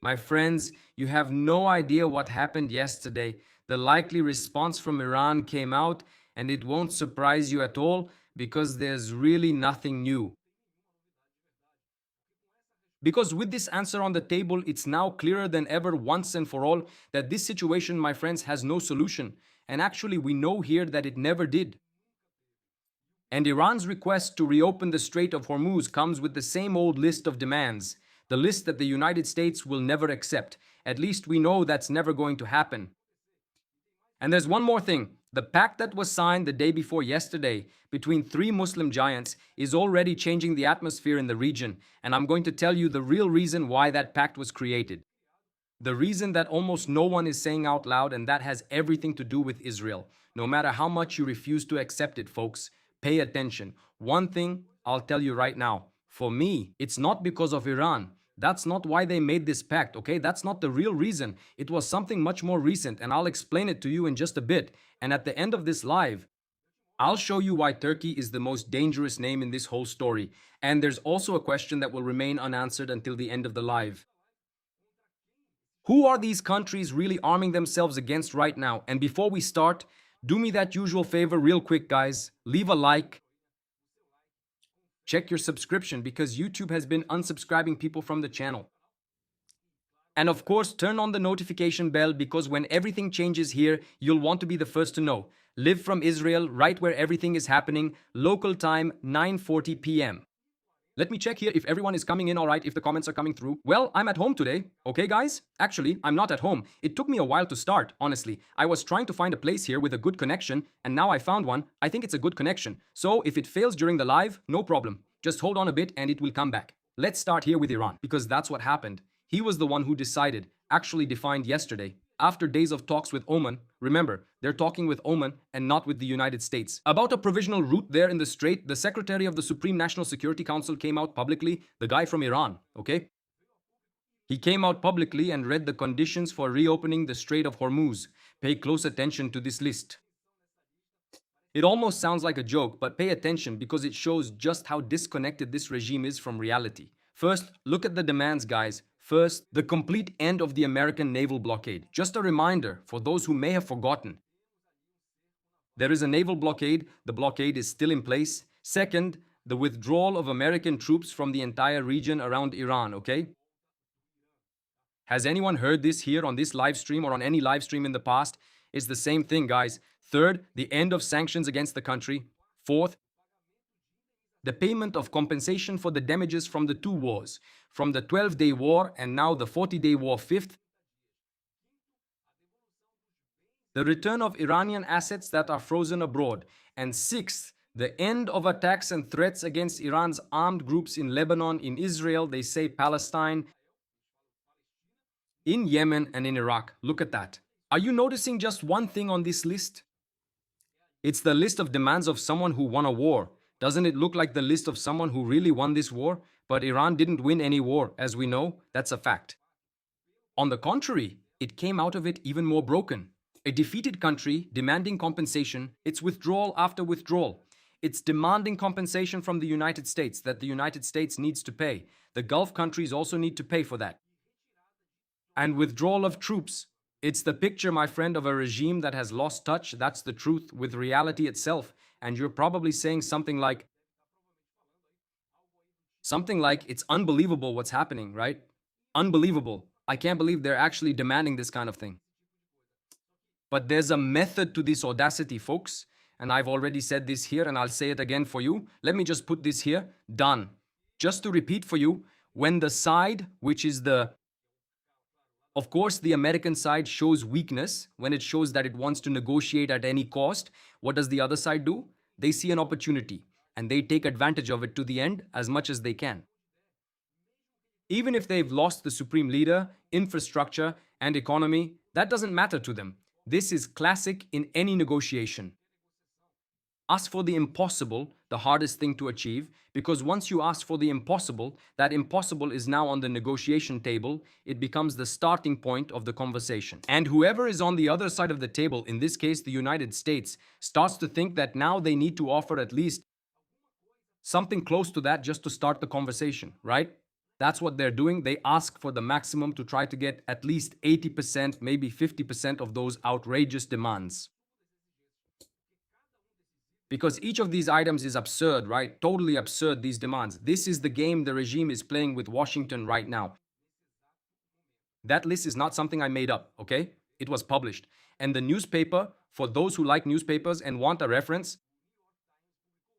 My friends, you have no idea what happened yesterday. The likely response from Iran came out, and it won't surprise you at all because there's really nothing new. Because with this answer on the table, it's now clearer than ever once and for all that this situation, my friends, has no solution. And actually, we know here that it never did. And Iran's request to reopen the Strait of Hormuz comes with the same old list of demands, the list that the United States will never accept. At least we know that's never going to happen. And there's one more thing. The pact that was signed the day before yesterday between three Muslim giants is already changing the atmosphere in the region, and I'm going to tell you the real reason why that pact was created. The reason that almost no one is saying out loud, and that has everything to do with Israel. No matter how much you refuse to accept it, folks, pay attention. One thing I'll tell you right now. For me, it's not because of Iran. That's not why they made this pact, okay? That's not the real reason. It was something much more recent, and I'll explain it to you in just a bit. And at the end of this live, I'll show you why Turkey is the most dangerous name in this whole story. And there's also a question that will remain unanswered until the end of the live. Who are these countries really arming themselves against right now? And before we start, do me that usual favor real quick, guys. Leave a like. Check your subscription because YouTube has been unsubscribing people from the channel. And of course, turn on the notification bell because when everything changes here, you'll want to be the first to know. Live from Israel, right where everything is happening, local time 9:40 p.m. Let me check here if everyone is coming in all right, if the comments are coming through. Well, I'm at home today. Okay, guys? Actually, I'm not at home. It took me a while to start, honestly. I was trying to find a place here with a good connection, and now I found one. I think it's a good connection. So if it fails during the live, no problem. Just hold on a bit and it will come back. Let's start here with Iran, because that's what happened. He was the one who decided, actually defined yesterday, after days of talks with Oman. Remember, they're talking with Oman and not with the United States. About a provisional route there in the strait, the Secretary of the Supreme National Security Council came out publicly, the guy from Iran, okay? He came out publicly and read the conditions for reopening the Strait of Hormuz. Pay close attention to this list. It almost sounds like a joke, but pay attention because it shows just how disconnected this regime is from reality. First, look at the demands, guys. First, the complete end of the American naval blockade. Just a reminder for those who may have forgotten. There is a naval blockade. The blockade is still in place. Second, the withdrawal of American troops from the entire region around Iran, okay? Has anyone heard this here on this live stream or on any live stream in the past? It's the same thing, guys. Third, the end of sanctions against the country. Fourth, the payment of compensation for the damages from the two wars, from the 12-day war and now the 40-day war. Fifth, the return of Iranian assets that are frozen abroad. And sixth, the end of attacks and threats against Iran's armed groups in Lebanon, in Israel, they say Palestine, in Yemen and in Iraq. Look at that. Are you noticing just one thing on this list? It's the list of demands of someone who won a war. Doesn't it look like the list of someone who really won this war? But Iran didn't win any war, as we know. That's a fact. On the contrary, it came out of it even more broken. A defeated country demanding compensation, it's withdrawal after withdrawal. It's demanding compensation from the United States that the United States needs to pay. The Gulf countries also need to pay for that. And withdrawal of troops. It's the picture, my friend, of a regime that has lost touch, that's the truth, with reality itself. And you're probably saying something like, it's unbelievable what's happening, right? Unbelievable. I can't believe they're actually demanding this kind of thing. But there's a method to this audacity, folks. And I've already said this here and I'll say it again for you. Let me just put this here. Done. Just to repeat for you, when the side, which is of course, the American side shows weakness when it shows that it wants to negotiate at any cost. What does the other side do? They see an opportunity and they take advantage of it to the end as much as they can. Even if they've lost the supreme leader, infrastructure, and economy, that doesn't matter to them. This is classic in any negotiation. Ask for the impossible, the hardest thing to achieve, because once you ask for the impossible, that impossible is now on the negotiation table. It becomes the starting point of the conversation. And whoever is on the other side of the table, in this case the United States, starts to think that now they need to offer at least something close to that just to start the conversation, right? That's what they're doing. They ask for the maximum to try to get at least 80%, maybe 50% of those outrageous demands. Because each of these items is absurd, right? Totally absurd, these demands. This is the game the regime is playing with Washington right now. That list is not something I made up, okay? It was published. And the newspaper, for those who like newspapers and want a reference,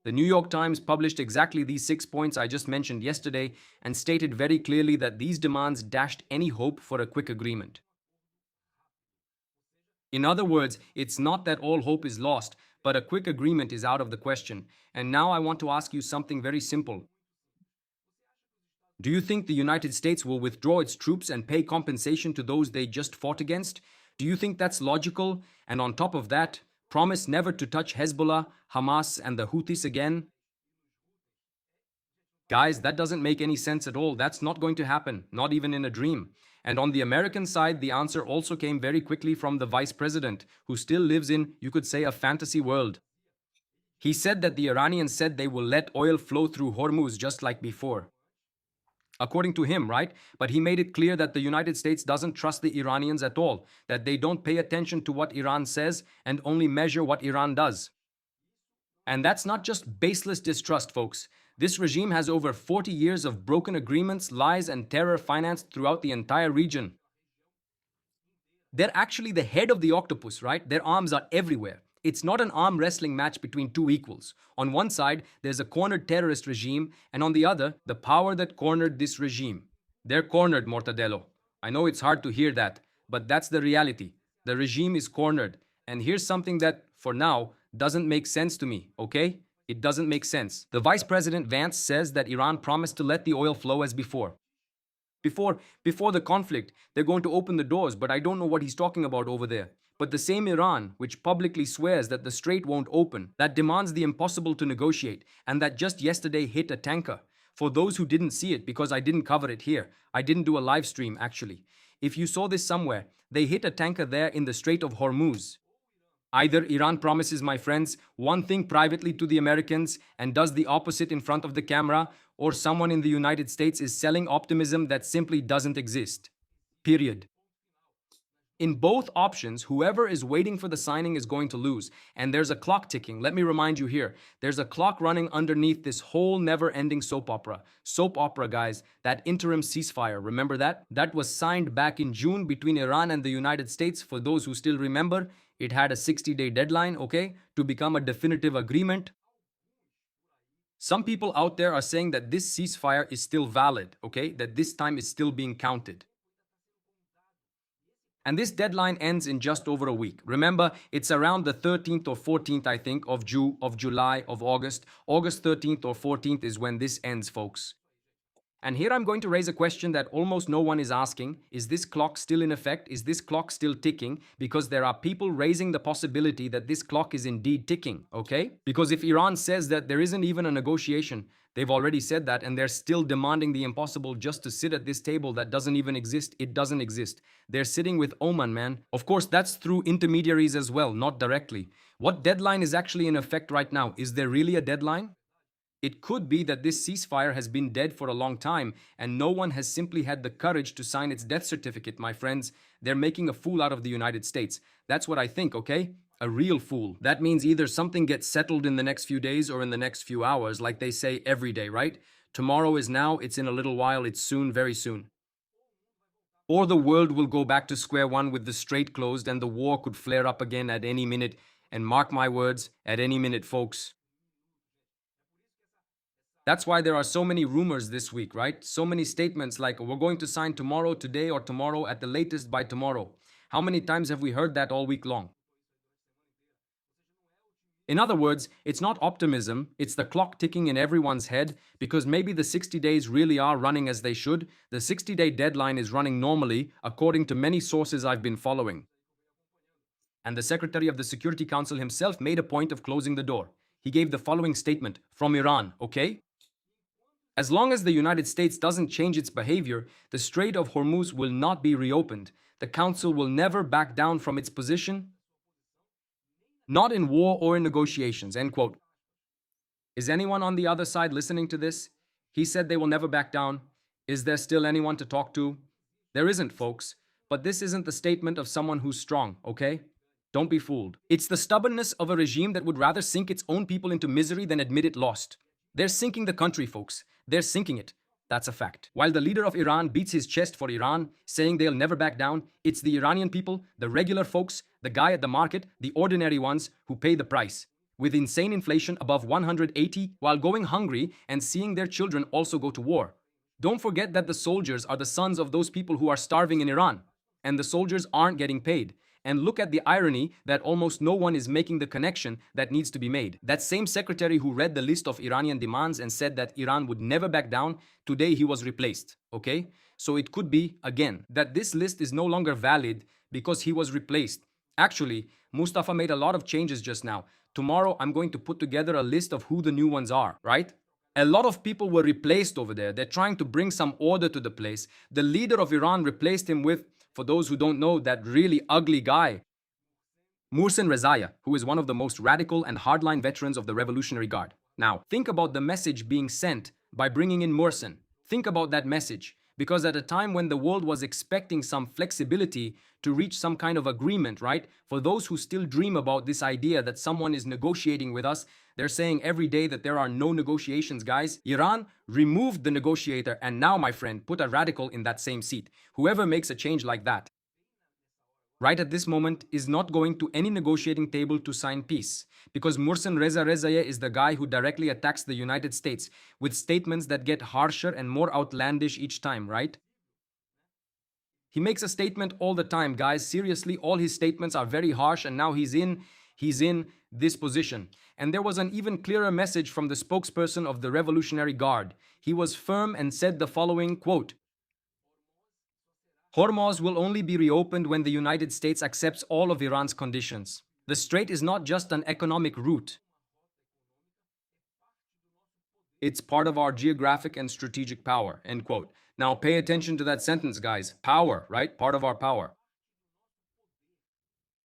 the New York Times published exactly these 6 points I just mentioned yesterday and stated very clearly that these demands dashed any hope for a quick agreement. In other words, it's not that all hope is lost, but a quick agreement is out of the question. And now I want to ask you something very simple. Do you think the United States will withdraw its troops and pay compensation to those they just fought against? Do you think that's logical? And on top of that, promise never to touch Hezbollah, Hamas, and the Houthis again? Guys, that doesn't make any sense at all. That's not going to happen, not even in a dream. And on the American side, the answer also came very quickly from the vice president, who still lives in, you could say, a fantasy world. He said that the Iranians said they will let oil flow through Hormuz just like before. According to him, right? But he made it clear that the United States doesn't trust the Iranians at all, that they don't pay attention to what Iran says and only measure what Iran does. And that's not just baseless distrust, folks. This regime has over 40 years of broken agreements, lies, and terror financed throughout the entire region. They're actually the head of the octopus, right? Their arms are everywhere. It's not an arm wrestling match between two equals. On one side, there's a cornered terrorist regime, and on the other, the power that cornered this regime. They're cornered, Mortadelo. I know it's hard to hear that, but that's the reality. The regime is cornered. And here's something that, for now, doesn't make sense to me, okay? It doesn't make sense. The Vice President Vance says that Iran promised to let the oil flow as before. Before the conflict, they're going to open the doors, but I don't know what he's talking about over there. But the same Iran, which publicly swears that the strait won't open, that demands the impossible to negotiate, and that just yesterday hit a tanker. For those who didn't see it, because I didn't cover it here, I didn't do a live stream actually. If you saw this somewhere, they hit a tanker there in the Strait of Hormuz. Either Iran promises, my friends, one thing privately to the Americans and does the opposite in front of the camera, or someone in the United States is selling optimism that simply doesn't exist. Period. In both options, whoever is waiting for the signing is going to lose. And there's a clock ticking. Let me remind you here. There's a clock running underneath this whole never-ending soap opera. Soap opera, guys. That interim ceasefire. Remember that? That was signed back in June between Iran and the United States. For those who still remember, it had a 60-day deadline, okay, to become a definitive agreement. Some people out there are saying that this ceasefire is still valid, okay, that this time is still being counted. And this deadline ends in just over a week. Remember, it's around the 13th or 14th, I think, of July, of August. August 13th or 14th is when this ends, folks. And here I'm going to raise a question that almost no one is asking. Is this clock still in effect? Is this clock still ticking? Because there are people raising the possibility that this clock is indeed ticking, okay? Because if Iran says that there isn't even a negotiation, they've already said that, and they're still demanding the impossible just to sit at this table that doesn't even exist. It doesn't exist. They're sitting with Oman, man. Of course, that's through intermediaries as well, not directly. What deadline is actually in effect right now? Is there really a deadline? It could be that this ceasefire has been dead for a long time and no one has simply had the courage to sign its death certificate, my friends. They're making a fool out of the United States. That's what I think, okay? A real fool. That means either something gets settled in the next few days or in the next few hours, like they say every day, right? Tomorrow is now, it's in a little while, it's soon, very soon. Or the world will go back to square one with the strait closed and the war could flare up again at any minute. And mark my words, at any minute, folks. That's why there are so many rumors this week, right? So many statements like, we're going to sign tomorrow, today, or tomorrow, at the latest by tomorrow. How many times have we heard that all week long? In other words, it's not optimism, it's the clock ticking in everyone's head because maybe the 60 days really are running as they should. The 60-day deadline is running normally, according to many sources I've been following. And the Secretary of the Security Council himself made a point of closing the door. He gave the following statement from Iran, okay? As long as the United States doesn't change its behavior, the Strait of Hormuz will not be reopened. The Council will never back down from its position, not in war or in negotiations, end quote. Is anyone on the other side listening to this? He said they will never back down. Is there still anyone to talk to? There isn't, folks. But this isn't the statement of someone who's strong, okay? Don't be fooled. It's the stubbornness of a regime that would rather sink its own people into misery than admit it lost. They're sinking the country, folks. They're sinking it. That's a fact. While the leader of Iran beats his chest for Iran, saying they'll never back down, it's the Iranian people, the regular folks, the guy at the market, the ordinary ones, who pay the price. With insane inflation above 180 while going hungry and seeing their children also go to war. Don't forget that the soldiers are the sons of those people who are starving in Iran, and the soldiers aren't getting paid. And look at the irony that almost no one is making the connection that needs to be made. That same secretary who read the list of Iranian demands and said that Iran would never back down, today he was replaced, okay? So it could be, again, that this list is no longer valid because he was replaced. Actually, Mustafa made a lot of changes just now. Tomorrow I'm going to put together a list of who the new ones are, right? A lot of people were replaced over there. They're trying to bring some order to the place. The leader of Iran replaced him with, for those who don't know, that really ugly guy, Mohsen Rezaiah, who is one of the most radical and hardline veterans of the Revolutionary Guard. Now, think about the message being sent by bringing in Mohsen. Think about that message, because at a time when the world was expecting some flexibility to reach some kind of agreement, right? For those who still dream about this idea that someone is negotiating with us, they're saying every day that there are no negotiations, guys. Iran removed the negotiator and now, my friend, put a radical in that same seat. Whoever makes a change like that, right at this moment, is not going to any negotiating table to sign peace. Because Mohsen Rezaiah is the guy who directly attacks the United States with statements that get harsher and more outlandish each time, right? He makes a statement all the time, guys. Seriously, all his statements are very harsh, and now he's in this position. And there was an even clearer message from the spokesperson of the Revolutionary Guard. He was firm and said the following, quote, Hormuz will only be reopened when the United States accepts all of Iran's conditions. The strait is not just an economic route. It's part of our geographic and strategic power, end quote. Now pay attention to that sentence, guys. Power, right? Part of our power.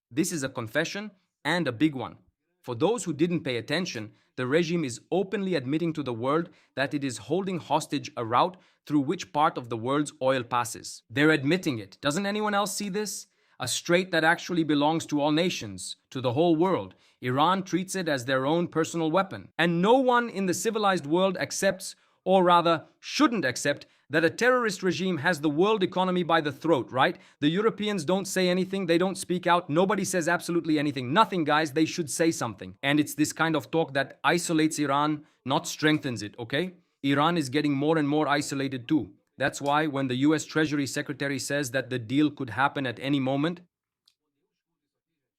This is a confession and a big one. For those who didn't pay attention, the regime is openly admitting to the world that it is holding hostage a route through which part of the world's oil passes. They're admitting it. Doesn't anyone else see this? A strait that actually belongs to all nations, to the whole world. Iran treats it as their own personal weapon. And no one in the civilized world accepts, or rather shouldn't accept, that a terrorist regime has the world economy by the throat, right? The Europeans don't say anything, they don't speak out, nobody says absolutely anything. Nothing, guys, they should say something. And it's this kind of talk that isolates Iran, not strengthens it, okay? Iran is getting more and more isolated too. That's why when the US Treasury Secretary says that the deal could happen at any moment,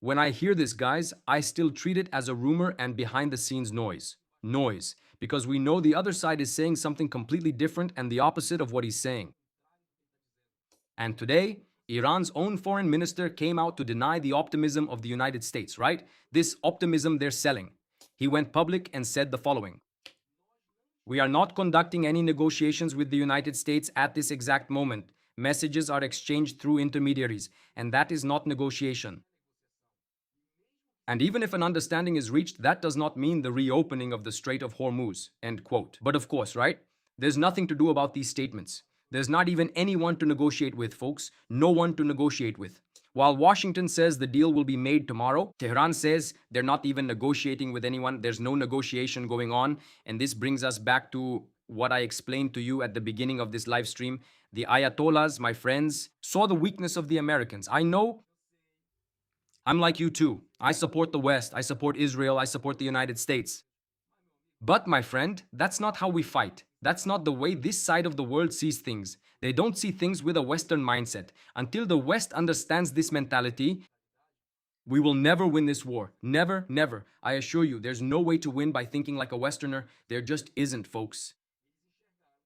when I hear this, guys, I still treat it as a rumor and behind the scenes noise. Noise. Because we know the other side is saying something completely different and the opposite of what he's saying. And today, Iran's own foreign minister came out to deny the optimism of the United States, right? This optimism they're selling. He went public and said the following. We are not conducting any negotiations with the United States at this exact moment. Messages are exchanged through intermediaries, and that is not negotiation. And even if an understanding is reached, that does not mean the reopening of the Strait of Hormuz, end quote. But of course, right? There's nothing to do about these statements. There's not even anyone to negotiate with, folks. No one to negotiate with. While Washington says the deal will be made tomorrow, Tehran says they're not even negotiating with anyone. There's no negotiation going on. And this brings us back to what I explained to you at the beginning of this live stream. The Ayatollahs, my friends, saw the weakness of the Americans. I know I'm like you too. I support the West, I support Israel, I support the United States. But my friend, that's not how we fight. That's not the way this side of the world sees things. They don't see things with a Western mindset. Until the West understands this mentality, we will never win this war. Never, never. I assure you, there's no way to win by thinking like a Westerner. There just isn't, folks.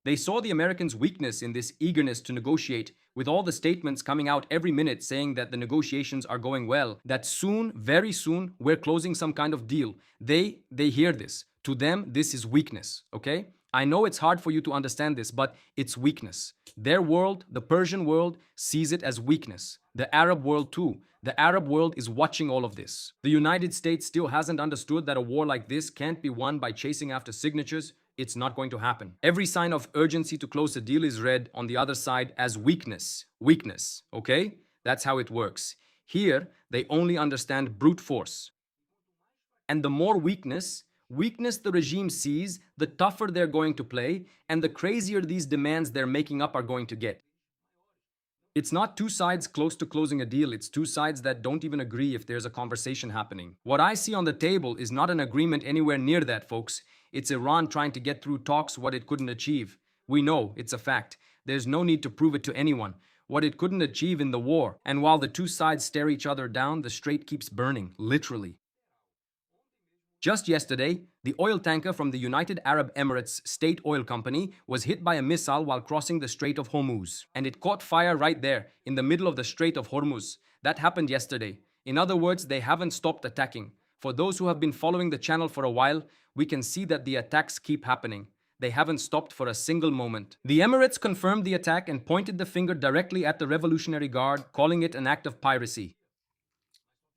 They saw the Americans' weakness in this eagerness to negotiate, with all the statements coming out every minute saying that the negotiations are going well, that soon, very soon, we're closing some kind of deal. They hear this. To them, this is weakness, okay? I know it's hard for you to understand this, but it's weakness. Their world, the Persian world, sees it as weakness. The Arab world too. The Arab world is watching all of this. The United States still hasn't understood that a war like this can't be won by chasing after signatures. It's not going to happen. Every sign of urgency to close a deal is read on the other side as weakness. Weakness, okay? That's how it works. Here, they only understand brute force. And the more weakness the regime sees, the tougher they're going to play, and the crazier these demands they're making up are going to get. It's not two sides close to closing a deal, it's two sides that don't even agree if there's a conversation happening. What I see on the table is not an agreement anywhere near that, folks. It's Iran trying to get through talks what it couldn't achieve. We know, it's a fact. There's no need to prove it to anyone. What it couldn't achieve in the war. And while the two sides stare each other down, the strait keeps burning, literally. Just yesterday, the oil tanker from the United Arab Emirates State Oil Company was hit by a missile while crossing the Strait of Hormuz. And it caught fire right there, in the middle of the Strait of Hormuz. That happened yesterday. In other words, they haven't stopped attacking. For those who have been following the channel for a while, we can see that the attacks keep happening. They haven't stopped for a single moment. The Emirates confirmed the attack and pointed the finger directly at the Revolutionary Guard, calling it an act of piracy.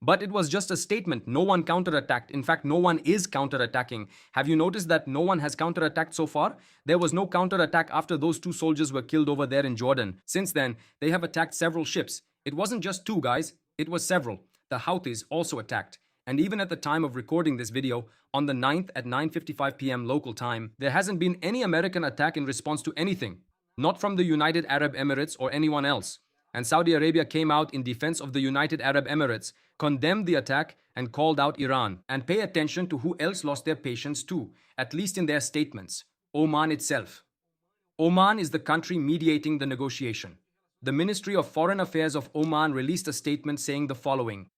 But it was just a statement. No one counterattacked. In fact, no one is counterattacking. Have you noticed that no one has counterattacked so far? There was no counterattack after those two soldiers were killed over there in Jordan. Since then, they have attacked several ships. It wasn't just two, guys. It was several. The Houthis also attacked. And even at the time of recording this video, on the 9th at 9:55 p.m. local time, there hasn't been any American attack in response to anything. Not from the United Arab Emirates or anyone else. And Saudi Arabia came out in defense of the United Arab Emirates, condemned the attack, and called out Iran. And pay attention to who else lost their patience too, at least in their statements. Oman itself. Oman is the country mediating the negotiation. The Ministry of Foreign Affairs of Oman released a statement saying the following.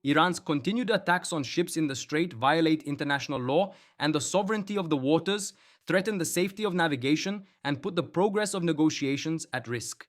Iran's continued attacks on ships in the strait violate international law and the sovereignty of the waters, threaten the safety of navigation, and put the progress of negotiations at risk.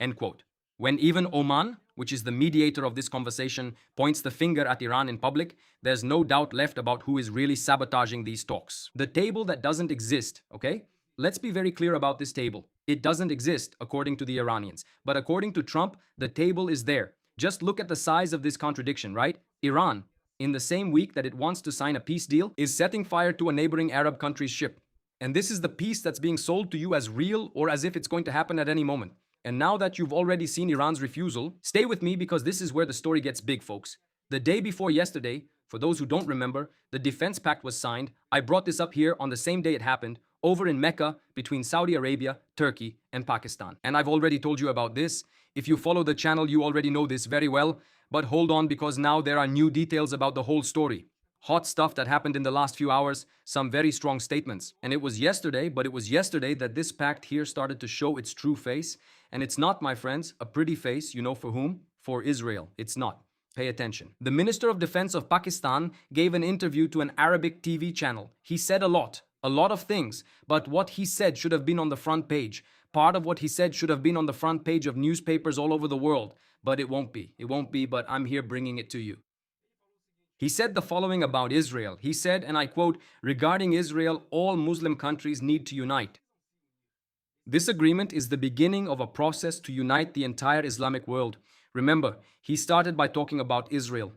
End quote. When even Oman, which is the mediator of this conversation, points the finger at Iran in public, there's no doubt left about who is really sabotaging these talks. The table that doesn't exist, okay? Let's be very clear about this table. It doesn't exist, according to the Iranians. But according to Trump, the table is there. Just look at the size of this contradiction, right? Iran, in the same week that it wants to sign a peace deal, is setting fire to a neighboring Arab country's ship. And this is the peace that's being sold to you as real or as if it's going to happen at any moment. And now that you've already seen Iran's refusal, stay with me because this is where the story gets big, folks. The day before yesterday, for those who don't remember, the Defense Pact was signed. I brought this up here on the same day it happened, over in Mecca, between Saudi Arabia, Turkey, and Pakistan. And I've already told you about this. If you follow the channel, you already know this very well. But hold on, because now there are new details about the whole story. Hot stuff that happened in the last few hours, some very strong statements. And it was yesterday that this pact here started to show its true face. And it's not, my friends, a pretty face, you know for whom? For Israel. It's not. Pay attention. The Minister of Defense of Pakistan gave an interview to an Arabic TV channel. He said a lot of things, but what he said should have been on the front page. Part of what he said should have been on the front page of newspapers all over the world, but it won't be. It won't be, but I'm here bringing it to you. He said the following about Israel. He said, and I quote, regarding Israel, all Muslim countries need to unite. This agreement is the beginning of a process to unite the entire Islamic world. Remember, he started by talking about Israel.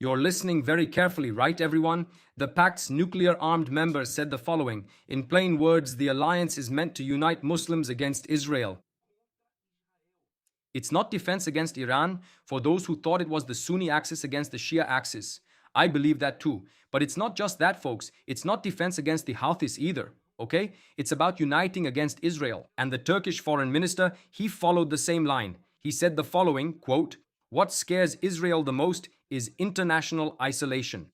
You're listening very carefully, right, everyone? The Pact's nuclear-armed members said the following. In plain words, the alliance is meant to unite Muslims against Israel. It's not defense against Iran for those who thought it was the Sunni axis against the Shia axis. I believe that too. But it's not just that, folks. It's not defense against the Houthis either. Okay? It's about uniting against Israel. And the Turkish foreign minister, he followed the same line. He said the following, quote, what scares Israel the most is international isolation.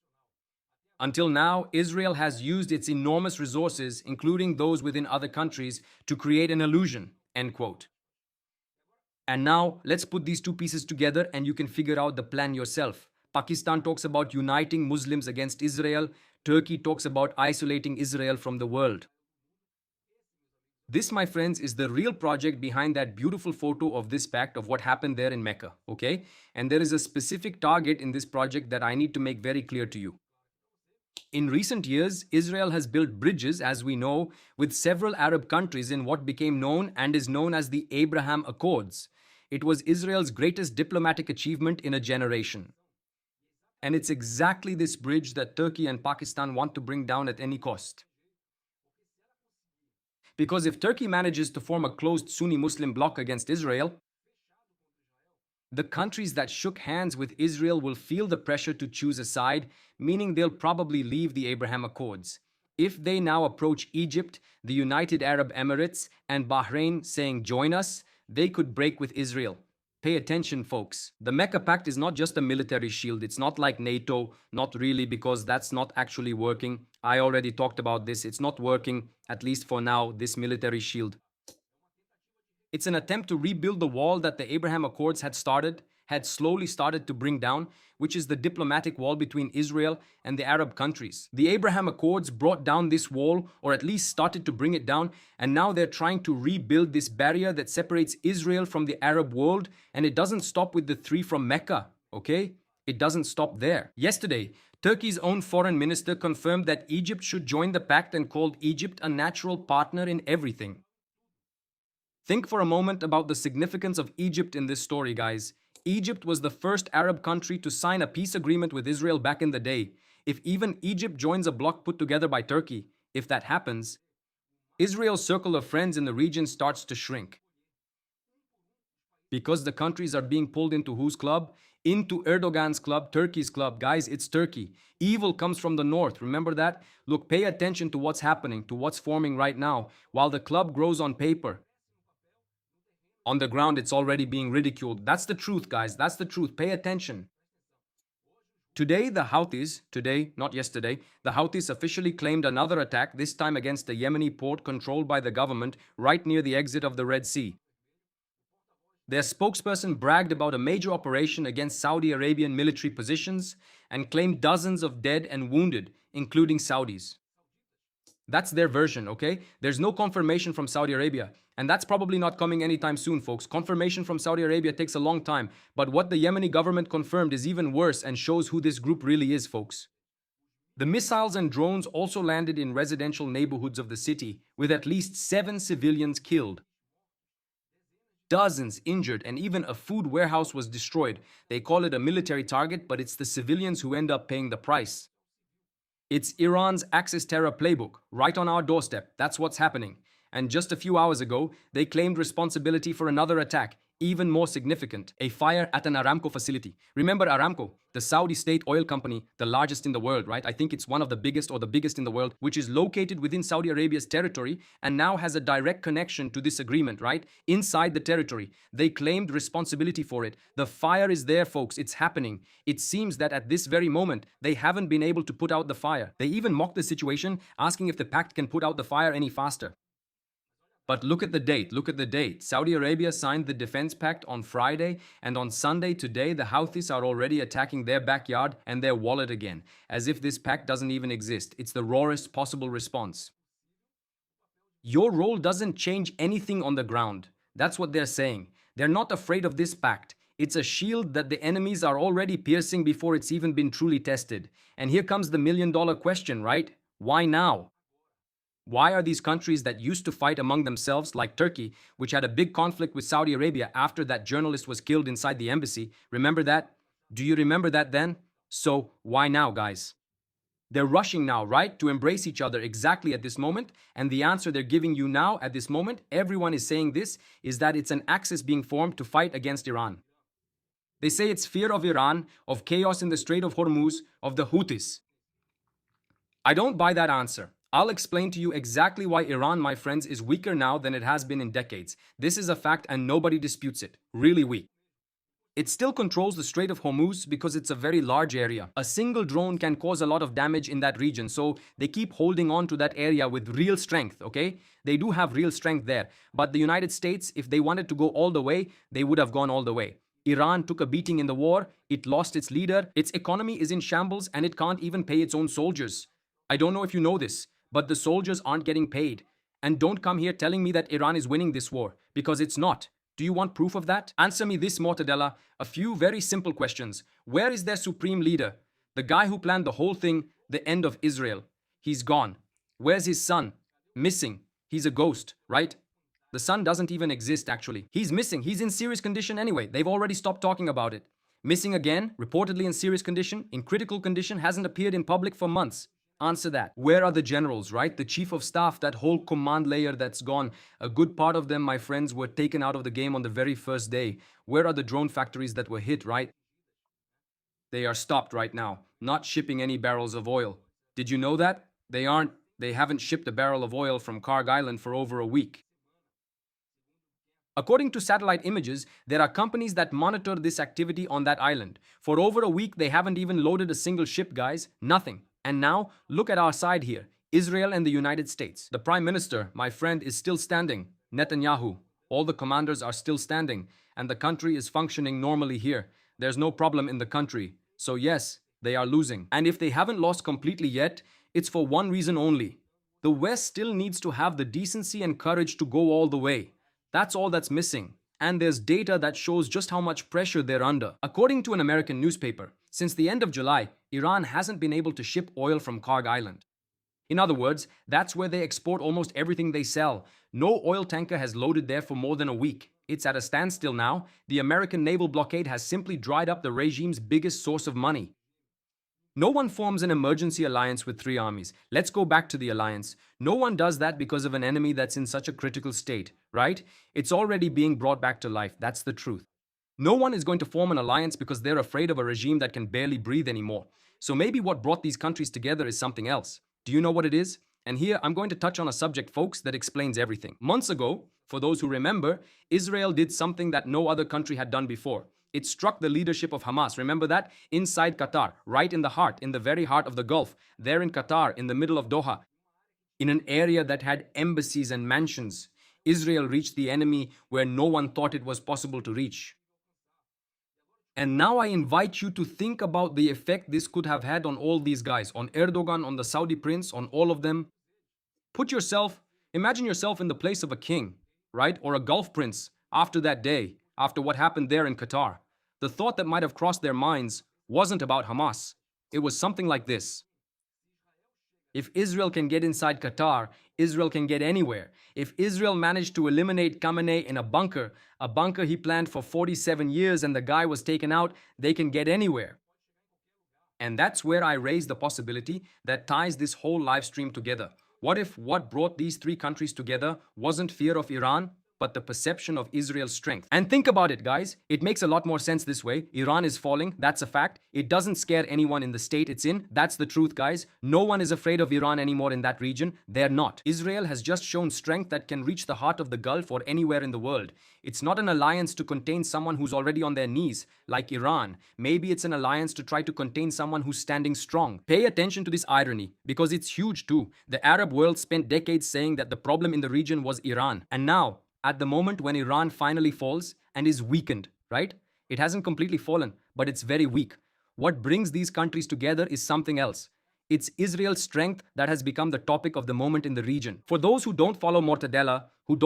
Until now, Israel has used its enormous resources, including those within other countries, to create an illusion, end quote. And now, let's put these two pieces together and you can figure out the plan yourself. Pakistan talks about uniting Muslims against Israel. Turkey talks about isolating Israel from the world. This, my friends, is the real project behind that beautiful photo of this pact of what happened there in Mecca, okay? And there is a specific target in this project that I need to make very clear to you. In recent years, Israel has built bridges, as we know, with several Arab countries in what became known and is known as the Abraham Accords. It was Israel's greatest diplomatic achievement in a generation. And it's exactly this bridge that Turkey and Pakistan want to bring down at any cost. Because if Turkey manages to form a closed Sunni Muslim bloc against Israel, the countries that shook hands with Israel will feel the pressure to choose a side, meaning they'll probably leave the Abraham Accords. If they now approach Egypt, the United Arab Emirates, and Bahrain saying join us, they could break with Israel. Pay attention, folks. The Mecca Pact is not just a military shield. It's not like NATO, not really, because that's not actually working. I already talked about this. It's not working, at least for now, this military shield. It's an attempt to rebuild the wall that the Abraham Accords had slowly started to bring down, which is the diplomatic wall between Israel and the Arab countries. The Abraham Accords brought down this wall, or at least started to bring it down, and now they're trying to rebuild this barrier that separates Israel from the Arab world, and it doesn't stop with the three from Mecca, okay? It doesn't stop there. Yesterday, Turkey's own foreign minister confirmed that Egypt should join the pact and called Egypt a natural partner in everything. Think for a moment about the significance of Egypt in this story, guys. Egypt was the first Arab country to sign a peace agreement with Israel back in the day. If even Egypt joins a bloc put together by Turkey, if that happens, Israel's circle of friends in the region starts to shrink. Because the countries are being pulled into whose club? Into Erdogan's club, Turkey's club. Guys, it's Turkey. Evil comes from the north. Remember that? Look, pay attention to what's happening, to what's forming right now. While the club grows on paper, on the ground, it's already being ridiculed. That's the truth, guys. That's the truth. Pay attention. Today, not yesterday, the Houthis officially claimed another attack, this time against a Yemeni port controlled by the government right near the exit of the Red Sea. Their spokesperson bragged about a major operation against Saudi Arabian military positions and claimed dozens of dead and wounded, including Saudis. That's their version, okay? There's no confirmation from Saudi Arabia. And that's probably not coming anytime soon, folks. Confirmation from Saudi Arabia takes a long time. But what the Yemeni government confirmed is even worse and shows who this group really is, folks. The missiles and drones also landed in residential neighborhoods of the city, with at least 7 civilians killed, dozens injured, and even a food warehouse was destroyed. They call it a military target, but it's the civilians who end up paying the price. It's Iran's Axis terror playbook, right on our doorstep. That's what's happening. And just a few hours ago, they claimed responsibility for another attack, even more significant, a fire at an Aramco facility. Remember Aramco, the Saudi state oil company, the largest in the world, right? I think it's one of the biggest or the biggest in the world, which is located within Saudi Arabia's territory and now has a direct connection to this agreement, right? Inside the territory. They claimed responsibility for it. The fire is there, folks. It's happening. It seems that at this very moment, they haven't been able to put out the fire. They even mocked the situation, asking if the pact can put out the fire any faster. But look at the date. Saudi Arabia signed the defense pact on Friday, and on Sunday today, the Houthis are already attacking their backyard and their wallet again, as if this pact doesn't even exist. It's the rawest possible response. Your role doesn't change anything on the ground. That's what they're saying. They're not afraid of this pact. It's a shield that the enemies are already piercing before it's even been truly tested. And here comes the million-dollar question, right? Why now? Why are these countries that used to fight among themselves, like Turkey, which had a big conflict with Saudi Arabia after that journalist was killed inside the embassy? Remember that? Do you remember that then? So, why now, guys? They're rushing now, right, to embrace each other exactly at this moment, and the answer they're giving you now at this moment, everyone is saying this, is that it's an axis being formed to fight against Iran. They say it's fear of Iran, of chaos in the Strait of Hormuz, of the Houthis. I don't buy that answer. I'll explain to you exactly why Iran, my friends, is weaker now than it has been in decades. This is a fact and nobody disputes it. Really weak. It still controls the Strait of Hormuz because it's a very large area. A single drone can cause a lot of damage in that region, so they keep holding on to that area with real strength, okay? They do have real strength there. But the United States, if they wanted to go all the way, they would have gone all the way. Iran took a beating in the war, it lost its leader, its economy is in shambles, and it can't even pay its own soldiers. I don't know if you know this, but the soldiers aren't getting paid. And don't come here telling me that Iran is winning this war, because it's not. Do you want proof of that? Answer me this, Mortadella. A few very simple questions. Where is their supreme leader? The guy who planned the whole thing, the end of Israel. He's gone. Where's his son? Missing. He's a ghost, right? The son doesn't even exist, actually. He's missing. He's in serious condition anyway. They've already stopped talking about it. Missing again, reportedly in serious condition, in critical condition, hasn't appeared in public for months. Answer that. Where are the generals, right? The chief of staff, that whole command layer that's gone. A good part of them, my friends, were taken out of the game on the very first day. Where are the drone factories that were hit, right? They are stopped right now, not shipping any barrels of oil. Did you know that? They haven't shipped a barrel of oil from Karg Island for over a week. According to satellite images, there are companies that monitor this activity on that island. For over a week, they haven't even loaded a single ship, guys. Nothing. And now, look at our side here. Israel and the United States. The Prime Minister, my friend, is still standing. Netanyahu. All the commanders are still standing. And the country is functioning normally here. There's no problem in the country. So yes, they are losing. And if they haven't lost completely yet, it's for one reason only. The West still needs to have the decency and courage to go all the way. That's all that's missing. And there's data that shows just how much pressure they're under. According to an American newspaper, since the end of July, Iran hasn't been able to ship oil from Karg Island. In other words, that's where they export almost everything they sell. No oil tanker has loaded there for more than a week. It's at a standstill now. The American naval blockade has simply dried up the regime's biggest source of money. No one forms an emergency alliance with three armies. Let's go back to the alliance. No one does that because of an enemy that's in such a critical state, right? It's already being brought back to life. That's the truth. No one is going to form an alliance because they're afraid of a regime that can barely breathe anymore. So maybe what brought these countries together is something else. Do you know what it is? And here I'm going to touch on a subject, folks, that explains everything. Months ago, for those who remember, Israel did something that no other country had done before. It struck the leadership of Hamas. Remember that? Inside Qatar, right in the heart, in the very heart of the Gulf, there in Qatar, in the middle of Doha, in an area that had embassies and mansions. Israel reached the enemy where no one thought it was possible to reach. And now I invite you to think about the effect this could have had on all these guys, on Erdogan, on the Saudi prince, on all of them. Imagine yourself in the place of a king, right? Or a Gulf prince after that day, after what happened there in Qatar. The thought that might have crossed their minds wasn't about Hamas. It was something like this. If Israel can get inside Qatar, Israel can get anywhere. If Israel managed to eliminate Khamenei in a bunker he planned for 47 years and the guy was taken out, they can get anywhere. And that's where I raise the possibility that ties this whole live stream together. What if what brought these three countries together wasn't fear of Iran, but the perception of Israel's strength? And think about it, guys. It makes a lot more sense this way. Iran is falling. That's a fact. It doesn't scare anyone in the state it's in. That's the truth, guys. No one is afraid of Iran anymore in that region. They're not. Israel has just shown strength that can reach the heart of the Gulf or anywhere in the world. It's not an alliance to contain someone who's already on their knees, like Iran. Maybe it's an alliance to try to contain someone who's standing strong. Pay attention to this irony, because it's huge too. The Arab world spent decades saying that the problem in the region was Iran. And now, at the moment when Iran finally falls and is weakened, right? It hasn't completely fallen, but it's very weak. What brings these countries together is something else. It's Israel's strength that has become the topic of the moment in the region. For those who don't follow Mortadella, who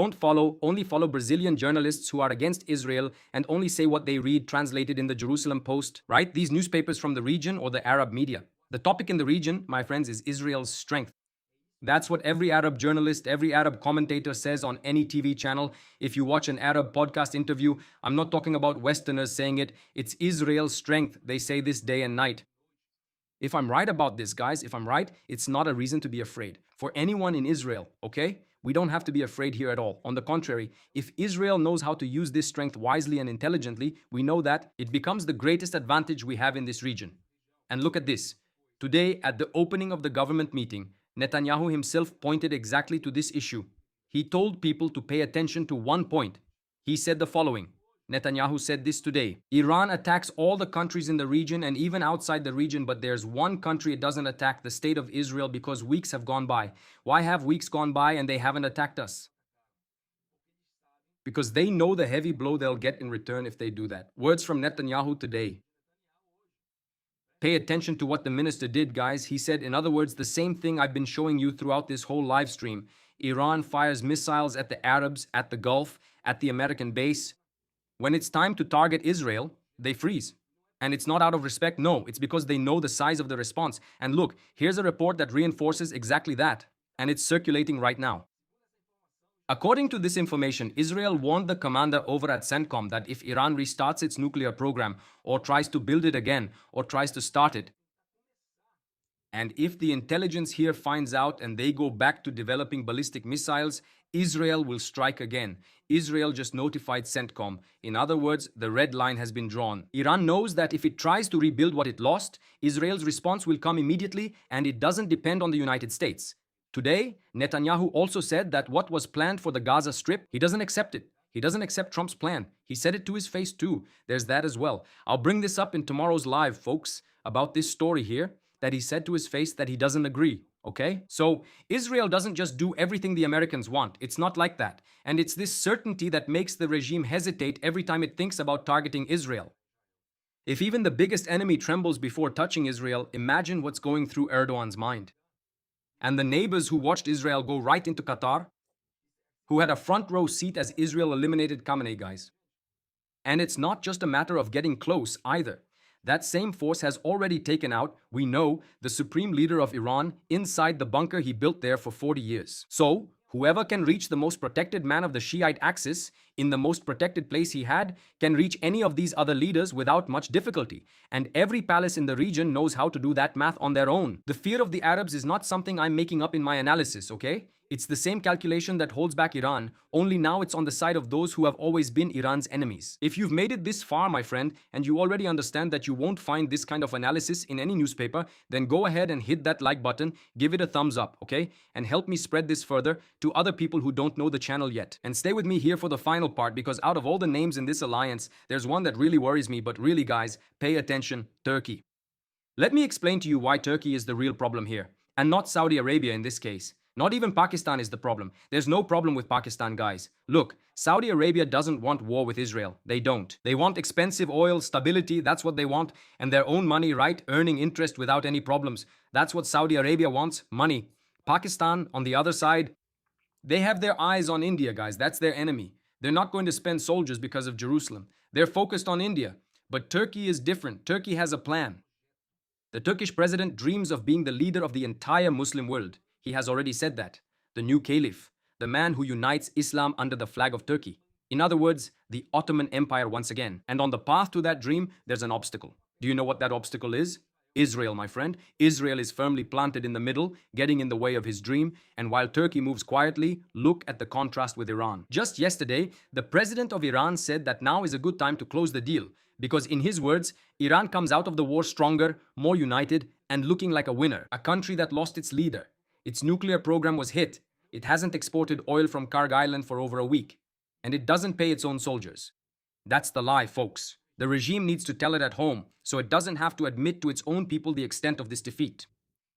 only follow Brazilian journalists who are against Israel and only say what they read translated in the Jerusalem Post, right? These newspapers from the region or the Arab media. The topic in the region, my friends, is Israel's strength. That's what every Arab journalist, every Arab commentator says on any TV channel. If you watch an Arab podcast interview, I'm not talking about Westerners saying it. It's Israel's strength. They say this day and night. If I'm right about this, guys, if I'm right, it's not a reason to be afraid. For anyone in Israel, okay? We don't have to be afraid here at all. On the contrary, if Israel knows how to use this strength wisely and intelligently, we know that it becomes the greatest advantage we have in this region. And look at this. Today, at the opening of the government meeting, Netanyahu himself pointed exactly to this issue. He told people to pay attention to one point. He said the following. Netanyahu said this today. Iran attacks all the countries in the region and even outside the region, but there's one country it doesn't attack, the state of Israel, because weeks have gone by. Why have weeks gone by and they haven't attacked us? Because they know the heavy blow they'll get in return if they do that. Words from Netanyahu today. Pay attention to what the minister did, guys. He said, in other words, the same thing I've been showing you throughout this whole live stream. Iran fires missiles at the Arabs, at the Gulf, at the American base. When it's time to target Israel, they freeze. And it's not out of respect, no, it's because they know the size of the response. And look, here's a report that reinforces exactly that. And it's circulating right now. According to this information, Israel warned the commander over at CENTCOM that if Iran restarts its nuclear program, or tries to build it again, or tries to start it, and if the intelligence here finds out and they go back to developing ballistic missiles, Israel will strike again. Israel just notified CENTCOM. In other words, the red line has been drawn. Iran knows that if it tries to rebuild what it lost, Israel's response will come immediately, and it doesn't depend on the United States. Today, Netanyahu also said that what was planned for the Gaza Strip, he doesn't accept it. He doesn't accept Trump's plan. He said it to his face too. There's that as well. I'll bring this up in tomorrow's live, folks, about this story here, that he said to his face that he doesn't agree, okay? So Israel doesn't just do everything the Americans want. It's not like that. And it's this certainty that makes the regime hesitate every time it thinks about targeting Israel. If even the biggest enemy trembles before touching Israel, imagine what's going through Erdogan's mind. And the neighbors who watched Israel go right into Qatar, who had a front row seat as Israel eliminated Khamenei, guys. And it's not just a matter of getting close either. That same force has already taken out, we know, the supreme leader of Iran inside the bunker he built there for 40 years. So, whoever can reach the most protected man of the Shiite axis, in the most protected place he had, can reach any of these other leaders without much difficulty. And every palace in the region knows how to do that math on their own. The fear of the Arabs is not something I'm making up in my analysis, okay? It's the same calculation that holds back Iran, only now it's on the side of those who have always been Iran's enemies. If you've made it this far, my friend, and you already understand that you won't find this kind of analysis in any newspaper, then go ahead and hit that like button, give it a thumbs up, okay? And help me spread this further to other people who don't know the channel yet. And stay with me here for the final part, because out of all the names in this alliance, there's one that really worries me, but really guys, pay attention, Turkey. Let me explain to you why Turkey is the real problem here, and not Saudi Arabia in this case. Not even Pakistan is the problem. There's no problem with Pakistan, guys. Look, Saudi Arabia doesn't want war with Israel. They don't. They want expensive oil, stability, that's what they want, and their own money, right? Earning interest without any problems. That's what Saudi Arabia wants, money. Pakistan, on the other side, they have their eyes on India, guys. That's their enemy. They're not going to spend soldiers because of Jerusalem. They're focused on India. But Turkey is different. Turkey has a plan. The Turkish president dreams of being the leader of the entire Muslim world. He has already said that. The new Caliph, the man who unites Islam under the flag of Turkey. In other words, the Ottoman Empire once again. And on the path to that dream, there's an obstacle. Do you know what that obstacle is? Israel, my friend. Israel is firmly planted in the middle, getting in the way of his dream. And while Turkey moves quietly, look at the contrast with Iran. Just yesterday, the president of Iran said that now is a good time to close the deal. Because in his words, Iran comes out of the war stronger, more united, and looking like a winner. A country that lost its leader. Its nuclear program was hit. It hasn't exported oil from Karg Island for over a week. And it doesn't pay its own soldiers. That's the lie, folks. The regime needs to tell it at home, so it doesn't have to admit to its own people the extent of this defeat.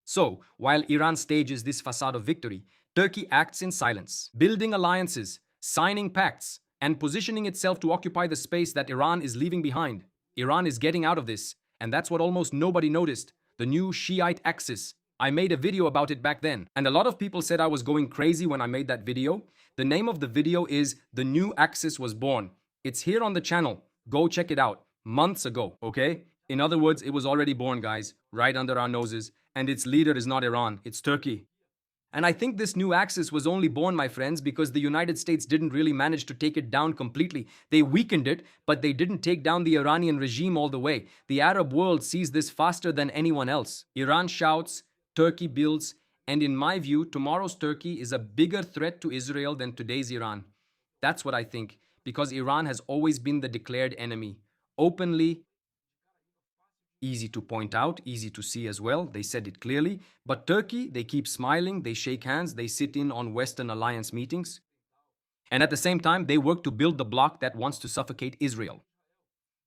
So, while Iran stages this facade of victory, Turkey acts in silence, building alliances, signing pacts, and positioning itself to occupy the space that Iran is leaving behind. Iran is getting out of this, and that's what almost nobody noticed, the new Shiite axis. I made a video about it back then, and a lot of people said I was going crazy when I made that video. The name of the video is The New Axis Was Born. It's here on the channel. Go check it out. Months ago, okay? In other words, it was already born, guys, right under our noses, and its leader is not Iran, it's Turkey. And I think this new axis was only born, my friends, because the United States didn't really manage to take it down completely. They weakened it, but they didn't take down the Iranian regime all the way. The Arab world sees this faster than anyone else. Iran shouts, Turkey builds, and in my view, tomorrow's Turkey is a bigger threat to Israel than today's Iran. That's what I think, because Iran has always been the declared enemy. Openly, easy to point out, easy to see as well, they said it clearly. But Turkey, they keep smiling, they shake hands, they sit in on Western alliance meetings. And at the same time, they work to build the bloc that wants to suffocate Israel.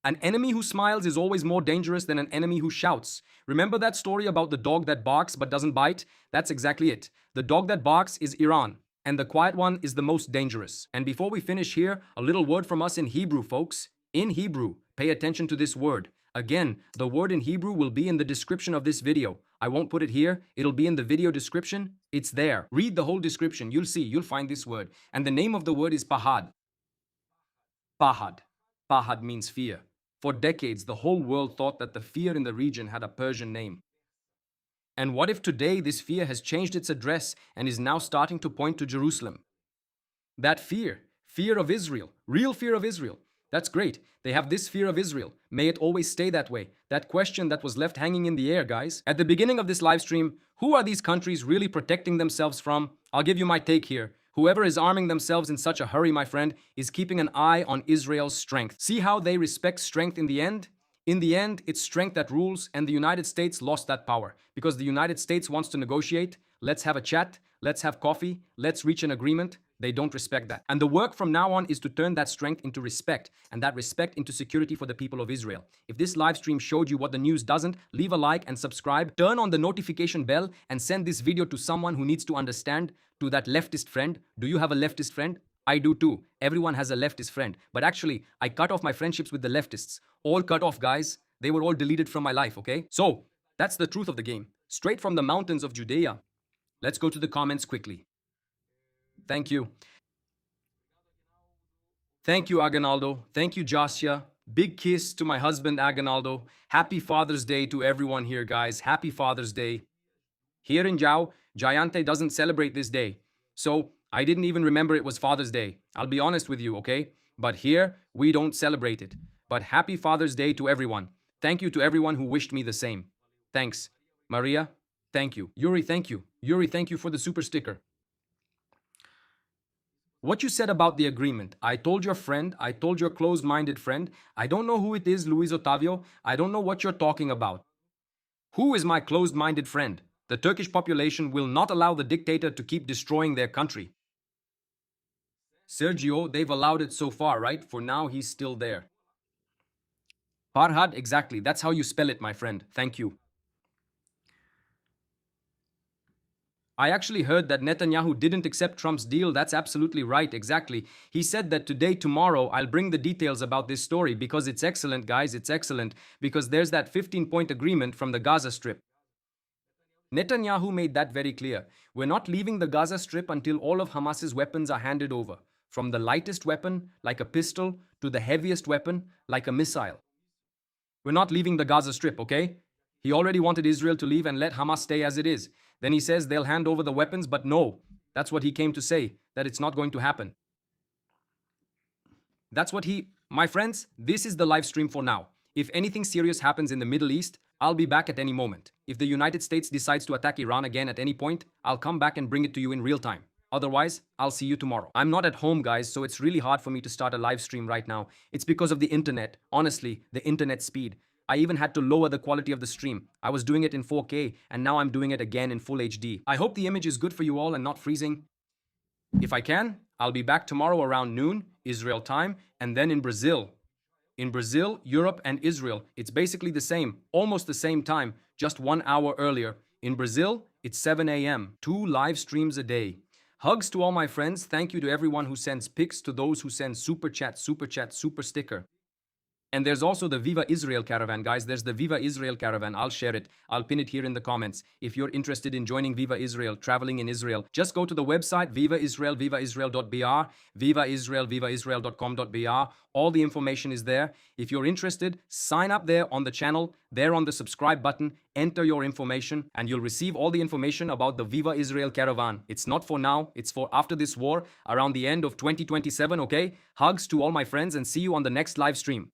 An enemy who smiles is always more dangerous than an enemy who shouts. Remember that story about the dog that barks but doesn't bite? That's exactly it. The dog that barks is Iran, and the quiet one is the most dangerous. And before we finish here, a little word from us in Hebrew, folks. In Hebrew, pay attention to this word. Again, the word in Hebrew will be in the description of this video. I won't put it here. It'll be in the video description. It's there. Read the whole description. You'll see. You'll find this word. And the name of the word is Pahad. Pahad. Pahad means fear. For decades, the whole world thought that the fear in the region had a Persian name. And what if today this fear has changed its address and is now starting to point to Jerusalem? That fear. Fear of Israel. Real fear of Israel. That's great. They have this fear of Israel. May it always stay that way. That question that was left hanging in the air, guys. At the beginning of this live stream, who are these countries really protecting themselves from? I'll give you my take here. Whoever is arming themselves in such a hurry, my friend, is keeping an eye on Israel's strength. See how they respect strength in the end? In the end, it's strength that rules, and the United States lost that power. Because the United States wants to negotiate, let's have a chat, let's have coffee, let's reach an agreement. They don't respect that. And the work from now on is to turn that strength into respect, and that respect into security for the people of Israel. If this live stream showed you what the news doesn't, leave a like and subscribe, turn on the notification bell, and send this video to someone who needs to understand, to that leftist friend. Do you have a leftist friend? I do too. Everyone has a leftist friend. But actually, I cut off my friendships with the leftists. All cut off, guys. They were all deleted from my life, okay? So, that's the truth of the game. Straight from the mountains of Judea. Let's go to the comments quickly. Thank you. Thank you, Aguinaldo. Thank you, Josia. Big kiss to my husband, Aguinaldo. Happy Father's Day to everyone here, guys. Happy Father's Day. Here in Jao, Jayante doesn't celebrate this day. So, I didn't even remember it was Father's Day. I'll be honest with you, okay? But here, we don't celebrate it. But happy Father's Day to everyone. Thank you to everyone who wished me the same. Thanks. Maria, thank you. Yuri, thank you. Yuri, thank you for the super sticker. What you said about the agreement, I told your friend, I told your closed-minded friend, I don't know who it is, Luis Otavio, I don't know what you're talking about. Who is my closed-minded friend? The Turkish population will not allow the dictator to keep destroying their country. Sergio, they've allowed it so far, right? For now, he's still there. Farhad, exactly. That's how you spell it, my friend. Thank you. I actually heard that Netanyahu didn't accept Trump's deal. That's absolutely right, exactly. He said that today, tomorrow, I'll bring the details about this story because it's excellent, guys, it's excellent. Because there's that 15-point agreement from the Gaza Strip. Netanyahu made that very clear. We're not leaving the Gaza Strip until all of Hamas's weapons are handed over. From the lightest weapon, like a pistol, to the heaviest weapon, like a missile. We're not leaving the Gaza Strip, okay? He already wanted Israel to leave and let Hamas stay as it is. Then he says they'll hand over the weapons, but no. That's what he came to say, that it's not going to happen. That's what My friends, this is the live stream for now. If anything serious happens in the Middle East, I'll be back at any moment. If the United States decides to attack Iran again at any point, I'll come back and bring it to you in real time. Otherwise, I'll see you tomorrow. I'm not at home, guys, so it's really hard for me to start a live stream right now. It's because of the internet. Honestly, the internet speed. I even had to lower the quality of the stream. I was doing it in 4K, and now I'm doing it again in full HD. I hope the image is good for you all and not freezing. If I can, I'll be back tomorrow around noon, Israel time, and then in Brazil. In Brazil, Europe, and Israel, it's basically the same, almost the same time, just 1 hour earlier. In Brazil, it's 7 a.m., 2 live streams a day. Hugs to all my friends. Thank you to everyone who sends pics, to those who send super chat, super sticker. And there's also the Viva Israel caravan, guys. There's the Viva Israel caravan. I'll share it. I'll pin it here in the comments. If you're interested in joining Viva Israel, traveling in Israel, just go to the website Viva Israel, vivaisrael.br, Viva Israel, vivaisrael.com.br. All the information is there. If you're interested, sign up there on the channel, there on the subscribe button, enter your information, and you'll receive all the information about the Viva Israel caravan. It's not for now, it's for after this war, around the end of 2027, okay? Hugs to all my friends and see you on the next live stream.